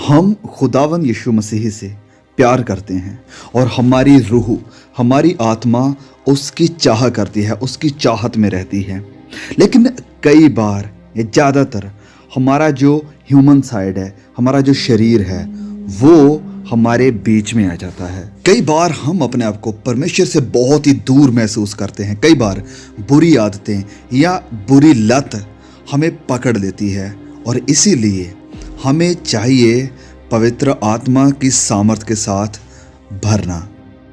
हम खुदावन यीशु मसीह से प्यार करते हैं और हमारी रूह, हमारी आत्मा उसकी चाह करती है, उसकी चाहत में रहती है। लेकिन कई बार या ज़्यादातर हमारा जो ह्यूमन साइड है, हमारा जो शरीर है, वो हमारे बीच में आ जाता है। कई बार हम अपने आप को परमेश्वर से बहुत ही दूर महसूस करते हैं। कई बार बुरी आदतें या बुरी लत हमें पकड़ लेती है और इसीलिए हमें चाहिए पवित्र आत्मा की सामर्थ के साथ भरना।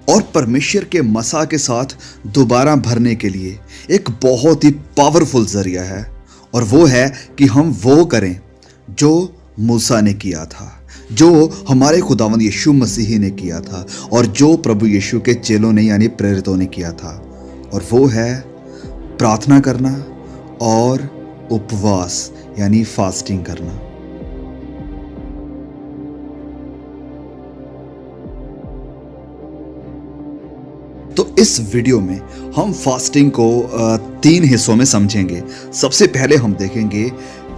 और परमेश्वर के मसा के साथ दोबारा भरने के लिए एक बहुत ही पावरफुल जरिया है, और वो है कि हम वो करें जो मूसा ने किया था, जो हमारे खुदावंद यीशु मसीह ने किया था, और जो प्रभु यीशु के चेलों ने यानी प्रेरितों ने किया था। और वो है प्रार्थना करना और उपवास यानी फास्टिंग करना। तो इस वीडियो में हम फास्टिंग को 3 हिस्सों में समझेंगे। सबसे पहले हम देखेंगे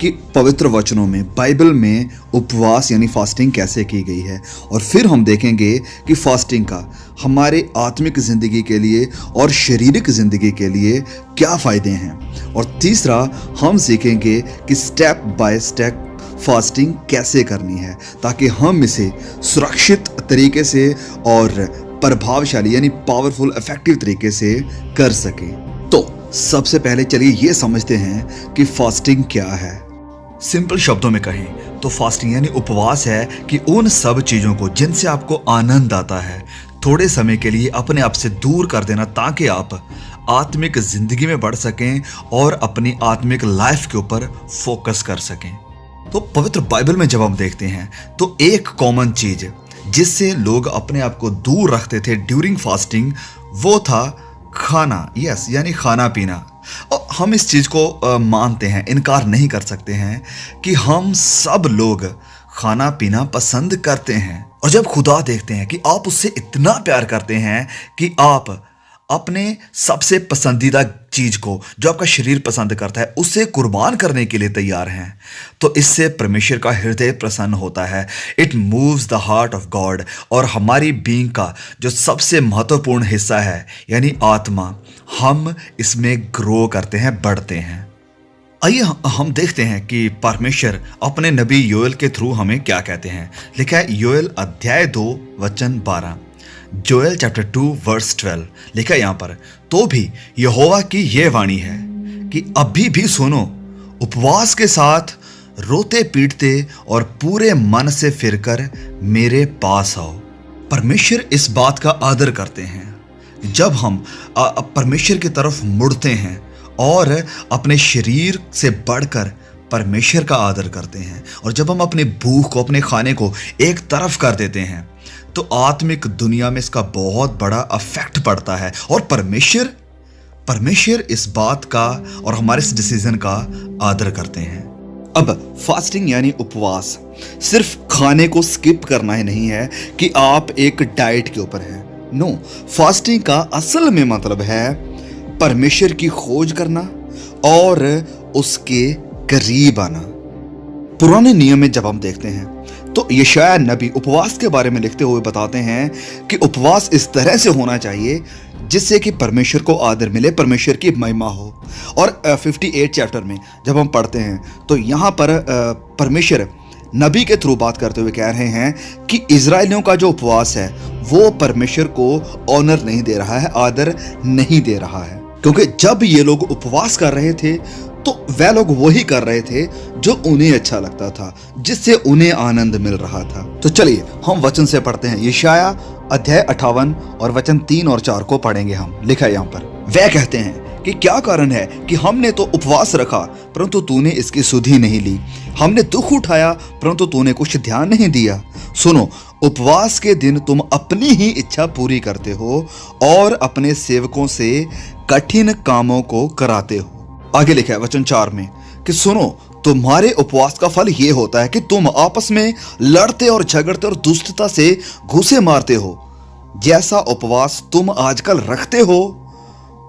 कि पवित्र वचनों में, बाइबल में उपवास यानी फास्टिंग कैसे की गई है, और फिर हम देखेंगे कि फास्टिंग का हमारे आत्मिक ज़िंदगी के लिए और शारीरिक ज़िंदगी के लिए क्या फ़ायदे हैं। और तीसरा हम सीखेंगे कि स्टेप बाय स्टेप फास्टिंग कैसे करनी है ताकि हम इसे सुरक्षित तरीके से और प्रभावशाली यानी पावरफुल इफेक्टिव तरीके से कर सकें। तो सबसे पहले चलिए ये समझते हैं कि फास्टिंग क्या है। सिंपल शब्दों में कहें तो फास्टिंग यानी उपवास है कि उन सब चीज़ों को जिनसे आपको आनंद आता है थोड़े समय के लिए अपने आप से दूर कर देना, ताकि आप आत्मिक जिंदगी में बढ़ सकें और अपनी आत्मिक लाइफ के ऊपर फोकस कर सकें। तो पवित्र बाइबल में जब हम देखते हैं तो एक कॉमन चीज जिससे लोग अपने आप को दूर रखते थे ड्यूरिंग फास्टिंग, वो था खाना। यस, यानी खाना पीना। और हम इस चीज़ को मानते हैं, इनकार नहीं कर सकते हैं कि हम सब लोग खाना पीना पसंद करते हैं। और जब खुदा देखते हैं कि आप उससे इतना प्यार करते हैं कि आप अपने सबसे पसंदीदा चीज को, जो आपका शरीर पसंद करता है, उसे कुर्बान करने के लिए तैयार हैं, तो इससे परमेश्वर का हृदय प्रसन्न होता है। It moves the heart of God. और हमारी बीइंग का जो सबसे महत्वपूर्ण हिस्सा है यानी आत्मा, हम इसमें ग्रो करते हैं, बढ़ते हैं। आइए हम देखते हैं कि परमेश्वर अपने नबी योएल के थ्रू हमें क्या कहते हैं। लिखा है योएल अध्याय 2 वचन 12, जोएल चैप्टर 2 वर्स 12। लिखा है यहाँ पर, तो भी यहोवा की यह वाणी है कि अभी भी सुनो, उपवास के साथ रोते पीटते और पूरे मन से फिरकर मेरे पास आओ। परमेश्वर इस बात का आदर करते हैं जब हम परमेश्वर की तरफ मुड़ते हैं और अपने शरीर से बढ़कर परमेश्वर का आदर करते हैं। और जब हम अपनी भूख को, अपने खाने को एक तरफ कर देते हैं, तो आत्मिक दुनिया में इसका बहुत बड़ा इफेक्ट पड़ता है। और परमेश्वर इस बात का और हमारे इस डिसीजन का आदर करते हैं। अब फास्टिंग यानी उपवास सिर्फ खाने को स्किप करना ही नहीं है कि आप एक डाइट के ऊपर हैं। नो, फास्टिंग का असल में मतलब है परमेश्वर की खोज करना और उसके करीब आना। पुराने नियम में जब हम देखते हैं तो यशायाह नबी उपवास के बारे में लिखते हुए बताते हैं कि उपवास इस तरह से होना चाहिए जिससे कि परमेश्वर को आदर मिले, परमेश्वर की महिमा हो। और 58 चैप्टर में जब हम पढ़ते हैं तो यहाँ पर परमेश्वर नबी के थ्रू बात करते हुए कह रहे हैं कि इजराइलियों का जो उपवास है वो परमेश्वर को ऑनर नहीं दे रहा है, आदर नहीं दे रहा है। क्योंकि जब ये लोग उपवास कर रहे थे तो वह लोग वही कर रहे थे जो उन्हें अच्छा लगता था, जिससे उन्हें आनंद मिल रहा था। तो चलिए हम वचन से पढ़ते हैं। यशायाह अध्याय 58 और वचन 3 और 4 को पढ़ेंगे हम। लिखा है यहाँ पर, वह कहते हैं कि क्या कारण है कि हमने तो उपवास रखा परंतु तूने इसकी सुधि नहीं ली, हमने दुख उठाया परंतु तूने कुछ ध्यान नहीं दिया। सुनो, उपवास के दिन तुम अपनी ही इच्छा पूरी करते हो और अपने सेवकों से कठिन कामों को कराते हो। आगे लिखा है वचन 4 में कि सुनो, तुम्हारे उपवास का फल ये होता है कि तुम आपस में लड़ते और झगड़ते और दुष्टता से घूंसे मारते हो। जैसा उपवास तुम आजकल रखते हो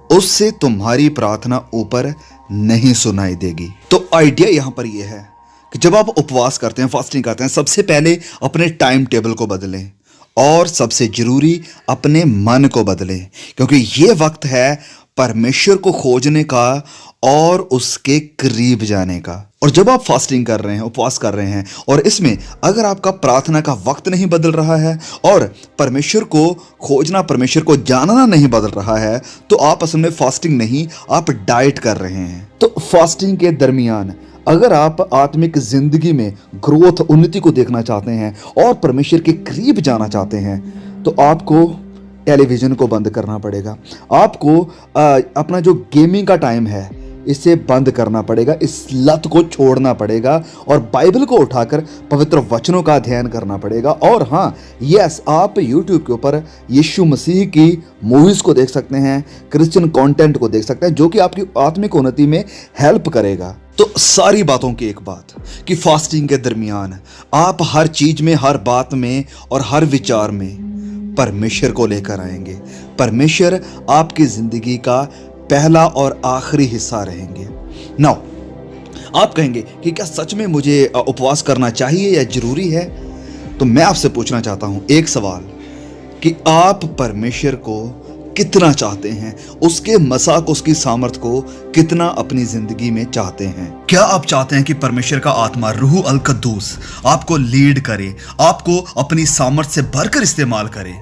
उससे तुम्हारी प्रार्थना ऊपर नहीं सुनाई देगी। तो आइडिया यहां पर यह है कि जब आप उपवास करते हैं, फास्टिंग करते हैं, सबसे पहले अपने टाइम टेबल को बदलें और सबसे जरूरी अपने मन को बदलें, क्योंकि ये वक्त है परमेश्वर को खोजने का और उसके करीब जाने का। और जब आप फास्टिंग कर रहे हैं, उपवास कर रहे हैं, और इसमें अगर आपका प्रार्थना का वक्त नहीं बदल रहा है और परमेश्वर को खोजना, परमेश्वर को जानना नहीं बदल रहा है, तो आप असल में फास्टिंग नहीं, आप डाइट कर रहे हैं। तो फास्टिंग के दरमियान अगर आप आत्मिक जिंदगी में ग्रोथ, उन्नति को देखना चाहते हैं और परमेश्वर के करीब जाना चाहते हैं, तो आपको टेलीविज़न को बंद करना पड़ेगा। आपको अपना जो गेमिंग का टाइम है इसे बंद करना पड़ेगा, इस लत को छोड़ना पड़ेगा और बाइबल को उठाकर पवित्र वचनों का अध्ययन करना पड़ेगा। और हाँ, यस, आप यूट्यूब के ऊपर यीशु मसीह की मूवीज़ को देख सकते हैं, क्रिश्चियन कंटेंट को देख सकते हैं, जो कि आपकी आत्मिक उन्नति में हेल्प करेगा। तो सारी बातों की एक बात कि फास्टिंग के दरमियान आप हर चीज में, हर बात में और हर विचार में परमेश्वर को लेकर आएंगे। परमेश्वर आपकी जिंदगी का पहला और आखिरी हिस्सा रहेंगे। नाउ आप कहेंगे कि क्या सच में मुझे उपवास करना चाहिए या जरूरी है? तो मैं आपसे पूछना चाहता हूं एक सवाल कि आप परमेश्वर को कितना चाहते हैं, उसके मसाक, उसकी सामर्थ को कितना अपनी जिंदगी में चाहते हैं? क्या आप चाहते हैं कि परमेश्वर का आत्मा रूह अल कद्दूस आपको लीड करे, आपको अपनी सामर्थ से भरकर इस्तेमाल करे?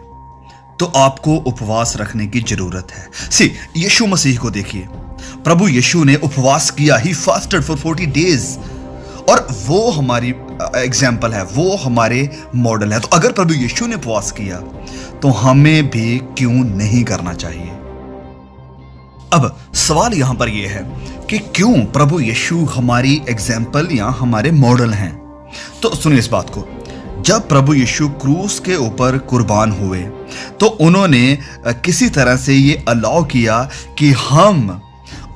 तो आपको उपवास रखने की जरूरत है। यीशु मसीह को देखिए, प्रभु यीशु ने उपवास किया, ही फास्टेड फॉर 40 डेज, और वो हमारी एग्जाम्पल है, वो हमारे मॉडल है। तो अगर प्रभु यीशु ने उपवास किया तो हमें भी क्यों नहीं करना चाहिए? अब सवाल यहां पर यह है कि क्यों प्रभु यीशु हमारी एग्जाम्पल या हमारे मॉडल हैं? तो सुनिए इस बात को। जब प्रभु यीशु क्रूस के ऊपर कुर्बान हुए तो उन्होंने किसी तरह से ये अलाउ किया कि हम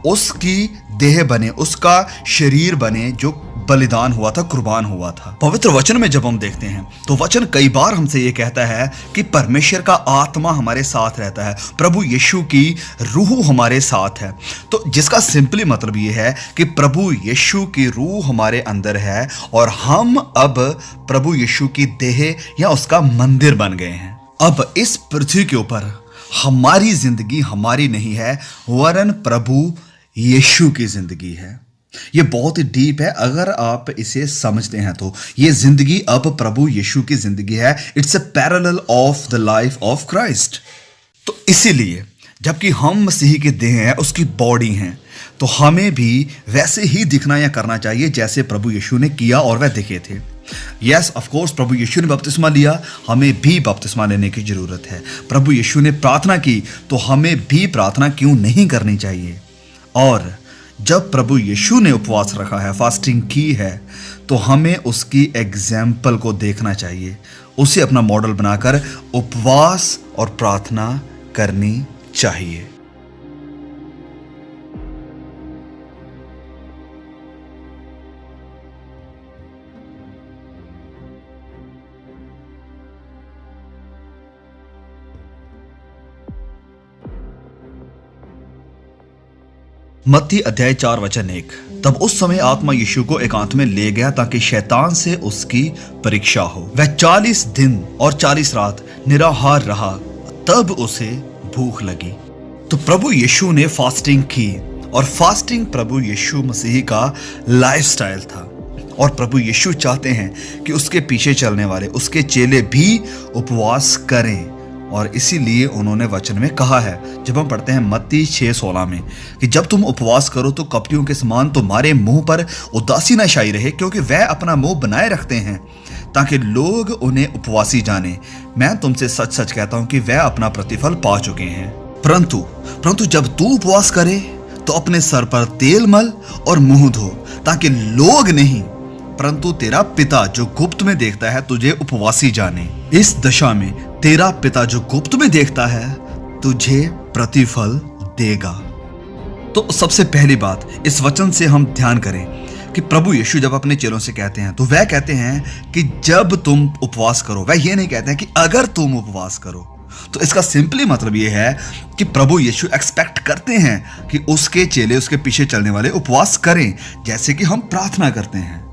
उसकी देह बने, उसका शरीर बने, जो बलिदान हुआ था, कुर्बान हुआ था। पवित्र वचन में जब हम देखते हैं तो वचन कई बार हमसे ये कहता है कि परमेश्वर का आत्मा हमारे साथ रहता है, प्रभु यीशु की रूह हमारे साथ है। तो जिसका सिंपली मतलब ये है कि प्रभु यीशु की रूह हमारे अंदर है और हम अब प्रभु यीशु की देह या उसका मंदिर बन गए हैं। अब इस पृथ्वी के ऊपर हमारी जिंदगी हमारी नहीं है, वरन प्रभु यीशु की जिंदगी है। ये बहुत ही डीप है। अगर आप इसे समझते हैं तो ये जिंदगी अब प्रभु यीशु की जिंदगी है। It's a parallel of the life of Christ. तो इसीलिए जबकि हम मसीह के देह हैं, उसकी बॉडी हैं, तो हमें भी वैसे ही दिखना या करना चाहिए जैसे प्रभु यीशु ने किया और वह दिखे थे। यस, ऑफ कोर्स, प्रभु यीशु ने बपतिस्मा लिया, हमें भी बपतिस्मा लेने की जरूरत है। प्रभु यीशु ने प्रार्थना की तो हमें भी प्रार्थना क्यों नहीं करनी चाहिए? और जब प्रभु यीशु ने उपवास रखा है, फास्टिंग की है, तो हमें उसकी एग्जाम्पल को देखना चाहिए, उसे अपना मॉडल बनाकर उपवास और प्रार्थना करनी चाहिए। मत्ती अध्याय 4 वचन 1। तब उस समय आत्मा यीशु को एकांत में ले गया ताकि शैतान से उसकी परीक्षा हो। वह 40 दिन और 40 रात निराहार रहा, तब उसे भूख लगी। तो प्रभु यीशु ने फास्टिंग की और फास्टिंग प्रभु यीशु मसीह का लाइफस्टाइल था। और प्रभु यीशु चाहते हैं कि उसके पीछे चलने वाले, उसके चेले भी उपवास करें। और इसीलिए उन्होंने वचन में कहा है, जब हम पढ़ते हैं मत्ती 6:16 में, कि जब तुम उपवास करो तो कपटियों के समान तुम्हारे मुंह पर उदासी न छाई रहे, क्योंकि वह अपना मुंह बनाए रखते हैं ताकि लोग उन्हें उपवासी जाने। मैं तुमसे सच सच कहता हूं कि वह अपना प्रतिफल पा चुके हैं। परंतु जब तू उपवास करे तो अपने सर पर तेल मल और मुंह धो, ताकि लोग नहीं परंतु तेरा पिता जो गुप्त में देखता है तुझे उपवासी जाने। इस दशा में तेरा पिता जो गुप्त में देखता है तुझे प्रतिफल देगा। तो सबसे पहली बात इस वचन से हम ध्यान करें कि प्रभु यीशु जब अपने चेलों से कहते हैं तो वह कहते हैं कि जब तुम उपवास करो। वह ये नहीं कहते हैं कि अगर तुम उपवास करो। तो इसका सिंपली मतलब यह है कि प्रभु यीशु एक्सपेक्ट करते हैं कि उसके चेले, उसके पीछे चलने वाले उपवास करें, जैसे कि हम प्रार्थना करते हैं।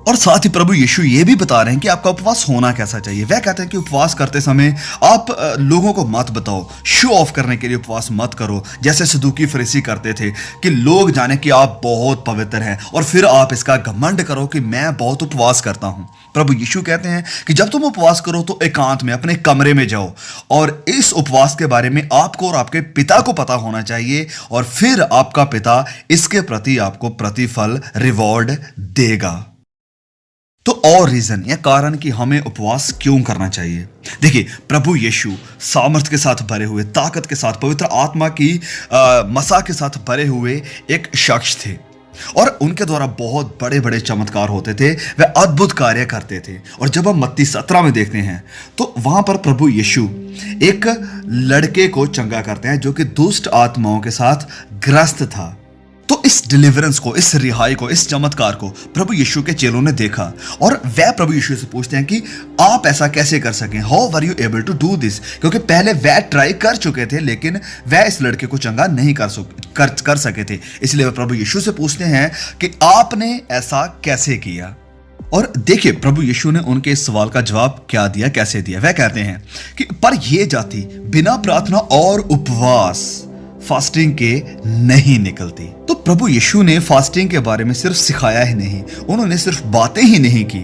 और साथ ही प्रभु यीशु ये भी बता रहे हैं कि आपका उपवास होना कैसा चाहिए। वह कहते हैं कि उपवास करते समय आप लोगों को मत बताओ, शो ऑफ करने के लिए उपवास मत करो, जैसे सदूकी फरीसी करते थे कि लोग जाने कि आप बहुत पवित्र हैं और फिर आप इसका घमंड करो कि मैं बहुत उपवास करता हूं। प्रभु यीशु कहते हैं कि जब तुम उपवास करो तो एकांत में अपने कमरे में जाओ और इस उपवास के बारे में आपको और आपके पिता को पता होना चाहिए, और फिर आपका पिता इसके प्रति आपको प्रतिफल, रिवॉर्ड देगा। तो और रीजन या कारण कि हमें उपवास क्यों करना चाहिए। देखिए, प्रभु यीशु सामर्थ के साथ भरे हुए, ताकत के साथ, पवित्र आत्मा की मसा के साथ भरे हुए एक शख्स थे और उनके द्वारा बहुत बड़े बड़े चमत्कार होते थे, वे अद्भुत कार्य करते थे। और जब हम मत्ती 17 में देखते हैं तो वहां पर प्रभु यीशु एक लड़के को चंगा करते हैं जो कि दुष्ट आत्माओं के साथ ग्रस्त था। तो इस डिलीवरेंस को, इस रिहाई को, इस चमत्कार को प्रभु यीशु के चेलों ने देखा और वह प्रभु यीशु से पूछते हैं कि आप ऐसा कैसे कर सकें, how were you able to do this, क्योंकि पहले वह ट्राई कर चुके थे लेकिन वह इस लड़के को चंगा नहीं कर सके थे। इसलिए वह प्रभु यीशु से पूछते हैं कि आपने ऐसा कैसे किया। और देखिए प्रभु यीशु ने उनके इस सवाल का जवाब क्या दिया, कैसे दिया। वह कहते हैं कि पर यह जाति बिना प्रार्थना और उपवास, फास्टिंग के नहीं निकलती। तो प्रभु यीशु ने फास्टिंग के बारे में सिर्फ सिखाया ही नहीं, उन्होंने सिर्फ बातें ही नहीं की,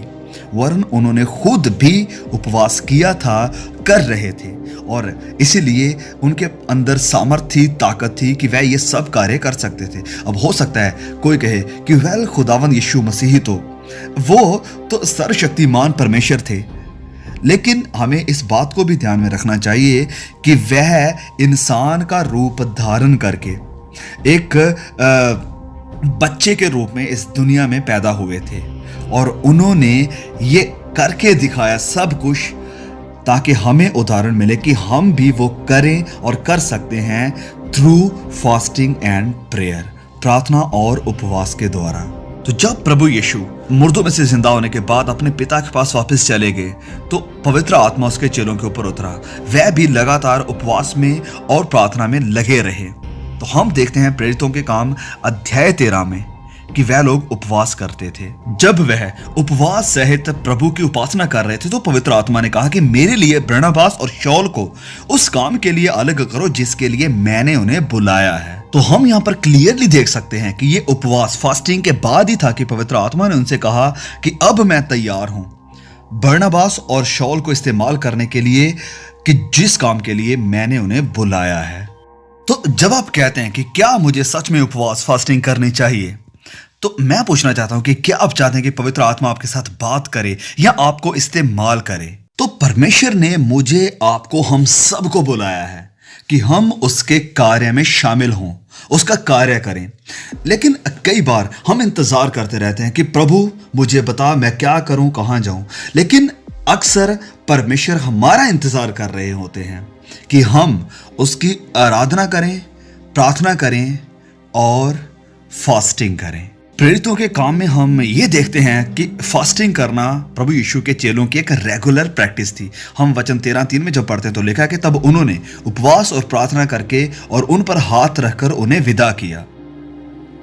वरन उन्होंने खुद भी उपवास किया था, कर रहे थे, और इसीलिए उनके अंदर सामर्थ थी, ताकत थी कि वह ये सब कार्य कर सकते थे। अब हो सकता है कोई कहे कि वेल, खुदावंद यीशु मसीह तो वो तो सर्वशक्तिमान परमेश्वर थे, लेकिन हमें इस बात को भी ध्यान में रखना चाहिए कि वह इंसान का रूप धारण करके एक बच्चे के रूप में इस दुनिया में पैदा हुए थे और उन्होंने ये करके दिखाया सब कुछ, ताकि हमें उदाहरण मिले कि हम भी वो करें और कर सकते हैं थ्रू फास्टिंग एंड प्रेयर, प्रार्थना और उपवास के द्वारा। तो जब प्रभु यीशु मुर्दों में से जिंदा होने के बाद अपने पिता के पास वापस चले गए तो पवित्र आत्मा उसके चेलों के ऊपर उतरा। वह भी लगातार उपवास में और प्रार्थना में लगे रहे। तो हम देखते हैं प्रेरितों के काम अध्याय 13 में कि वह लोग उपवास करते थे। जब वह उपवास सहित प्रभु की उपासना कर रहे थे तो पवित्र आत्मा ने कहा कि मेरे लिए बरनबास और शाऊल को उस काम के लिए अलग करो जिसके लिए मैंने उन्हें बुलाया है। तो हम यहाँ पर क्लियरली देख सकते हैं कि ये उपवास फास्टिंग के बाद ही था कि पवित्र आत्मा ने उनसे कहा कि अब मैं तैयार हूं बरनबास और शाऊल को इस्तेमाल करने के लिए कि जिस काम के लिए मैंने उन्हें बुलाया है। तो जब आप कहते हैं कि क्या मुझे सच में उपवास फास्टिंग करनी चाहिए, तो मैं पूछना चाहता हूं कि क्या आप चाहते हैं कि पवित्र आत्मा आपके साथ बात करे या आपको इस्तेमाल करे। तो परमेश्वर ने मुझे, आपको, हम सबको बुलाया है कि हम उसके कार्य में शामिल हों, उसका कार्य करें। लेकिन कई बार हम इंतजार करते रहते हैं कि प्रभु मुझे बता मैं क्या करूं, कहां जाऊं। लेकिन अक्सर परमेश्वर हमारा इंतजार कर रहे होते हैं कि हम उसकी आराधना करें, प्रार्थना करें और फास्टिंग करें। प्रेरितों के काम में हम ये देखते हैं कि फास्टिंग करना प्रभु यीशु के चेलों की एक रेगुलर प्रैक्टिस थी। हम वचन 13:3 में जब पढ़ते हैं तो लिखा कि तब उन्होंने उपवास और प्रार्थना करके और उन पर हाथ रखकर उन्हें विदा किया।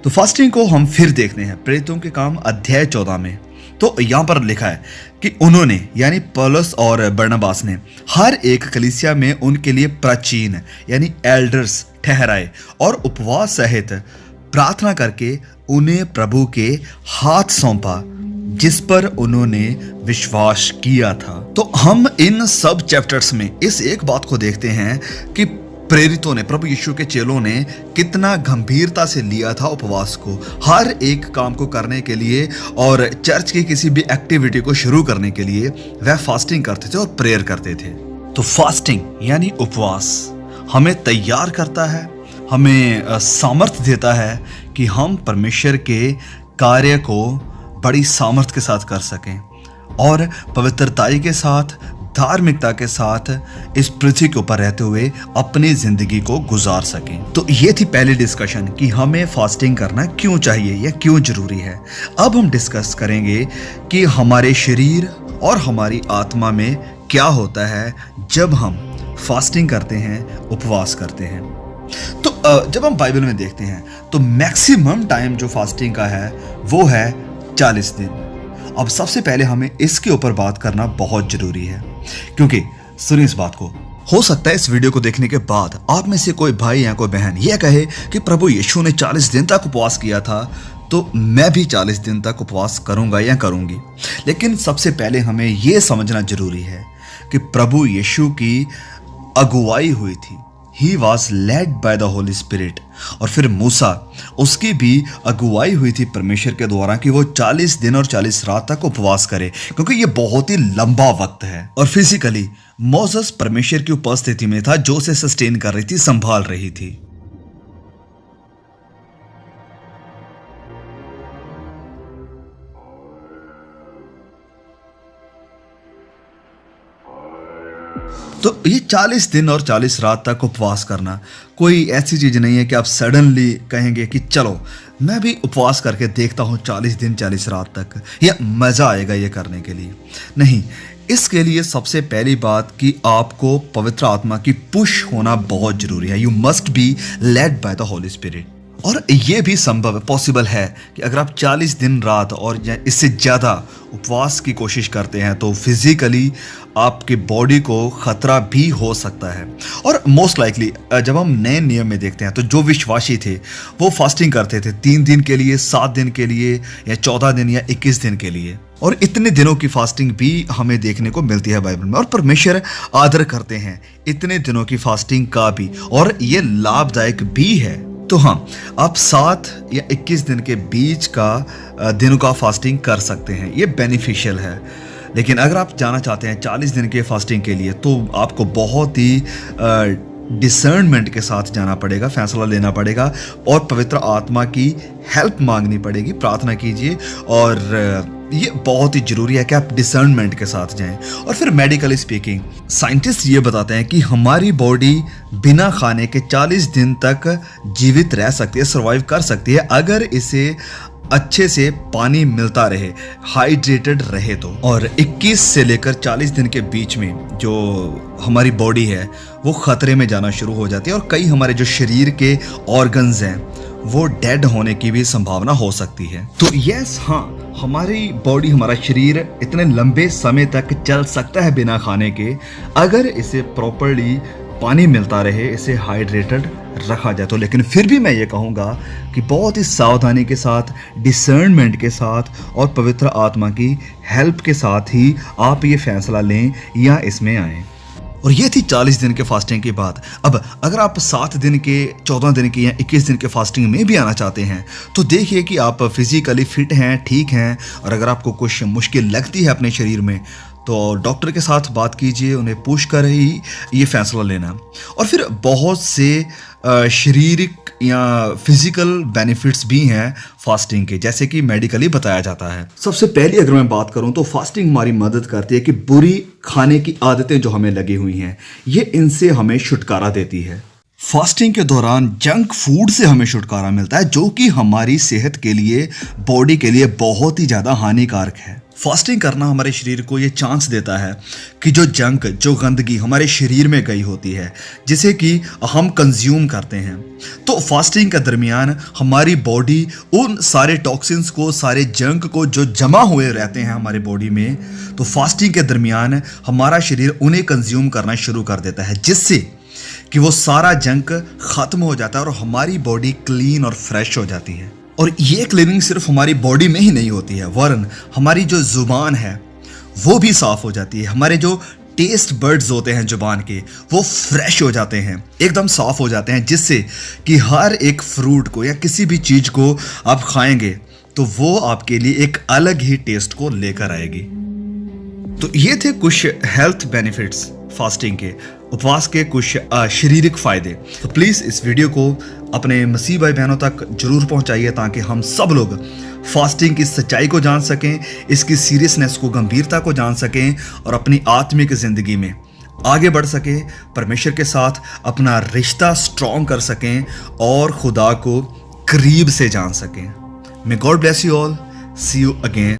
तो फास्टिंग को हम फिर देखते हैं प्रेरितों के काम अध्याय 14 में। तो यहां पर लिखा है कि उन्होंने, यानी पौलुस और बरनबास ने, हर एक कलीसिया में उनके लिए प्राचीन यानी एल्डर्स ठहराए और उपवास सहित प्रार्थना करके उन्हें प्रभु के हाथ सौंपा जिस पर उन्होंने विश्वास किया था। तो हम इन सब चैप्टर्स में इस एक बात को देखते हैं कि प्रेरितों ने, प्रभु यीशु के चेलों ने कितना गंभीरता से लिया था उपवास को, हर एक काम को करने के लिए और चर्च की किसी भी एक्टिविटी को शुरू करने के लिए वह फास्टिंग करते थे और प्रेयर करते थे। तो फास्टिंग यानी उपवास हमें तैयार करता है, हमें सामर्थ्य देता है कि हम परमेश्वर के कार्य को बड़ी सामर्थ्य के साथ कर सकें और पवित्रताई के साथ, धार्मिकता के साथ इस पृथ्वी के ऊपर रहते हुए अपनी जिंदगी को गुजार सकें। तो ये थी पहली डिस्कशन कि हमें फास्टिंग करना क्यों चाहिए या क्यों जरूरी है। अब हम डिस्कस करेंगे कि हमारे शरीर और हमारी आत्मा में क्या होता है जब हम फास्टिंग करते हैं, उपवास करते हैं। तो जब हम बाइबल में देखते हैं तो मैक्सिमम टाइम जो फास्टिंग का है वो है 40 दिन। अब सबसे पहले हमें इसके ऊपर बात करना बहुत जरूरी है, क्योंकि सुनिए इस बात को। हो सकता है इस वीडियो को देखने के बाद आप में से कोई भाई या कोई बहन यह कहे कि प्रभु यीशु ने 40 दिन तक उपवास किया था, तो मैं भी 40 दिन तक उपवास करूंगा या करूंगी। लेकिन सबसे पहले हमें यह समझना जरूरी है कि प्रभु यीशु की अगुवाई हुई थी, he was led by the Holi spirit. और फिर मूसा, उसकी भी अगुवाई हुई थी परमेश्वर के द्वारा कि वो 40 दिन और 40 रात तक उपवास करे, क्योंकि ये बहुत ही लंबा वक्त है। और फिजिकली मोसेस परमेश्वर की उपस्थिति में था, जो उसे सस्टेन कर रही थी, संभाल रही थी। तो ये 40 दिन और 40 रात तक उपवास करना कोई ऐसी चीज नहीं है कि आप सडनली कहेंगे कि चलो मैं भी उपवास करके देखता हूँ 40 दिन 40 रात तक, या मजा आएगा ये करने के लिए। नहीं, इसके लिए सबसे पहली बात कि आपको पवित्र आत्मा की पुश होना बहुत जरूरी है। You must be led by the Holi spirit. और ये भी संभव है, पॉसिबल है कि अगर आप 40 दिन रात और इससे ज़्यादा उपवास की कोशिश करते हैं तो फिजिकली आपके बॉडी को खतरा भी हो सकता है। और मोस्ट लाइकली जब हम नए नियम में देखते हैं तो जो विश्वासी थे वो फास्टिंग करते थे 3 दिन के लिए, 7 दिन के लिए, या 14 दिन या 21 दिन के लिए। और इतने दिनों की फास्टिंग भी हमें देखने को मिलती है बाइबल में, और परमेश्वर आदर करते हैं इतने दिनों की फास्टिंग का भी, और ये लाभदायक भी है। तो हाँ, आप 7 या 21 दिन के बीच का दिनों का फास्टिंग कर सकते हैं, ये बेनिफिशियल है। लेकिन अगर आप जाना चाहते हैं 40 दिन के फास्टिंग के लिए, तो आपको बहुत ही डिसर्नमेंट के साथ जाना पड़ेगा, फैसला लेना पड़ेगा, और पवित्र आत्मा की हेल्प मांगनी पड़ेगी। प्रार्थना कीजिए, और ये बहुत ही जरूरी है कि आप डिसर्नमेंट के साथ जाएं। और फिर मेडिकली स्पीकिंग, साइंटिस्ट ये बताते हैं कि हमारी बॉडी बिना खाने के 40 दिन तक जीवित रह सकती है, सर्वाइव कर सकती है, अगर इसे अच्छे से पानी मिलता रहे, हाइड्रेटेड रहे तो। और 21 से लेकर 40 दिन के बीच में जो हमारी बॉडी है वो खतरे में जाना शुरू हो जाती है, और कई हमारे जो शरीर के ऑर्गन्स हैं वो डेड होने की भी संभावना हो सकती है। तो यस, हाँ, हमारी बॉडी, हमारा शरीर इतने लंबे समय तक चल सकता है बिना खाने के, अगर इसे प्रॉपर्ली पानी मिलता रहे, इसे हाइड्रेटेड रखा जाए तो। लेकिन फिर भी मैं ये कहूँगा कि बहुत ही सावधानी के साथ, डिसर्नमेंट के साथ और पवित्र आत्मा की हेल्प के साथ ही आप ये फैसला लें या इसमें आएँ। और ये थी 40 दिन के फास्टिंग की बात। अब अगर आप 7 दिन के, 14 दिन के या 21 दिन के फास्टिंग में भी आना चाहते हैं, तो देखिए कि आप फिजिकली फिट हैं, ठीक हैं, और अगर आपको कुछ मुश्किल लगती है अपने शरीर में, तो डॉक्टर के साथ बात कीजिए, उन्हें पूछ कर ही ये फैसला लेना। और फिर बहुत से शारीरिक या फिजिकल बेनिफिट्स भी हैं फास्टिंग के, जैसे कि मेडिकली बताया जाता है। सबसे पहले अगर मैं बात करूं तो फास्टिंग हमारी मदद करती है कि बुरी खाने की आदतें जो हमें लगी हुई हैं, ये इनसे हमें छुटकारा देती है। फास्टिंग के दौरान जंक फूड से हमें छुटकारा मिलता है, जो कि हमारी सेहत के लिए, बॉडी के लिए बहुत ही ज़्यादा हानिकारक है। फास्टिंग करना हमारे शरीर को ये चांस देता है कि जो जंक, जो गंदगी हमारे शरीर में गई होती है, जिसे कि हम कंज्यूम करते हैं, तो फास्टिंग के दरमियान हमारी बॉडी उन सारे टॉक्सिन्स को, सारे जंक को जो जमा हुए रहते हैं हमारी बॉडी में, तो फास्टिंग के दरमियान हमारा शरीर उन्हें कंज्यूम करना शुरू कर देता है, जिससे कि वो सारा जंक खत्म हो जाता है और हमारी बॉडी क्लीन और फ्रेश हो जाती है। और ये क्लीनिंग सिर्फ हमारी बॉडी में ही नहीं होती है, वरन हमारी जो जुबान है वो भी साफ हो जाती है। हमारे जो टेस्ट बर्ड्स होते हैं जुबान के, वो फ्रेश हो जाते हैं, एकदम साफ हो जाते हैं, जिससे कि हर एक फ्रूट को या किसी भी चीज को आप खाएंगे तो वो आपके लिए एक अलग ही टेस्ट को लेकर आएगी। तो ये थे कुछ हेल्थ बेनिफिट्स फास्टिंग के, उपवास के कुछ शारीरिक फायदे। तो प्लीज़ इस वीडियो को अपने मसीह भाई बहनों तक जरूर पहुंचाइए, ताकि हम सब लोग फास्टिंग की सच्चाई को जान सकें, इसकी सीरियसनेस को, गंभीरता को जान सकें, और अपनी आत्मिक जिंदगी में आगे बढ़ सकें, परमेश्वर के साथ अपना रिश्ता स्ट्रॉन्ग कर सकें और खुदा को करीब से जान सकें। May God bless you all, see you again.